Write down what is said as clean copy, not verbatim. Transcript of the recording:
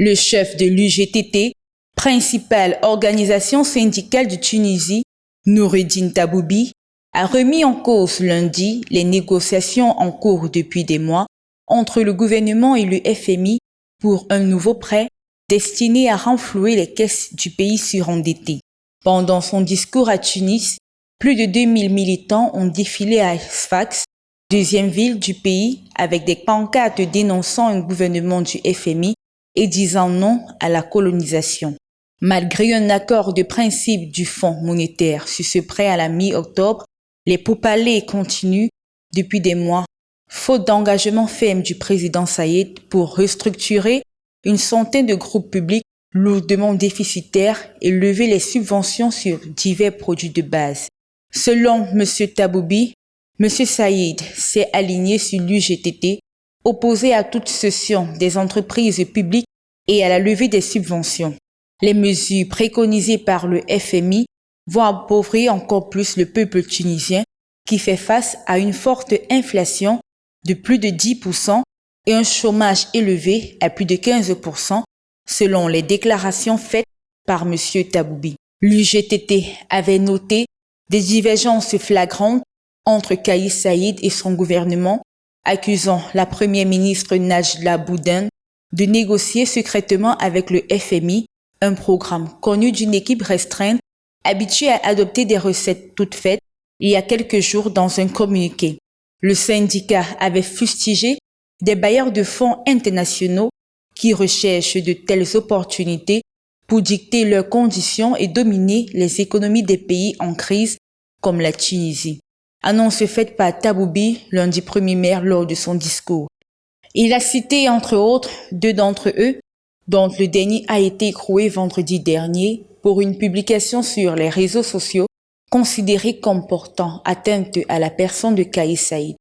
Le chef de l'UGTT, principale organisation syndicale de Tunisie, Noureddine Taboubi, a remis en cause lundi les négociations en cours depuis des mois entre le gouvernement et le FMI pour un nouveau prêt destiné à renflouer les caisses du pays surendetté. Pendant son discours à Tunis, plus de 2000 militants ont défilé à Sfax, deuxième ville du pays, avec des pancartes dénonçant un gouvernement du FMI et disant non à la colonisation. Malgré un accord de principe du Fonds monétaire sur ce prêt à la mi-octobre, les pourparlers continuent depuis des mois, faute d'engagement ferme du président Saïed pour restructurer une centaine de groupes publics lourdement déficitaires et lever les subventions sur divers produits de base. Selon M. Taboubi, M. Saïed s'est aligné sur l'UGTT, opposé à toute cession des entreprises publiques et à la levée des subventions. Les mesures préconisées par le FMI vont appauvrir encore plus le peuple tunisien qui fait face à une forte inflation de plus de 10% et un chômage élevé à plus de 15% selon les déclarations faites par M. Taboubi. L'UGTT avait noté des divergences flagrantes entre Kais Saïed et son gouvernement, accusant la première ministre Najla Bouden de négocier secrètement avec le FMI un programme connu d'une équipe restreinte habituée à adopter des recettes toutes faites il y a quelques jours dans un communiqué. Le syndicat avait fustigé des bailleurs de fonds internationaux qui recherchent de telles opportunités pour dicter leurs conditions et dominer les économies des pays en crise comme la Tunisie. Annonce faite par Taboubi lundi 1er mai lors de son discours. Il a cité entre autres deux d'entre eux, dont le dernier a été écroué vendredi dernier pour une publication sur les réseaux sociaux considérée comme portant atteinte à la personne de Kais Saïed.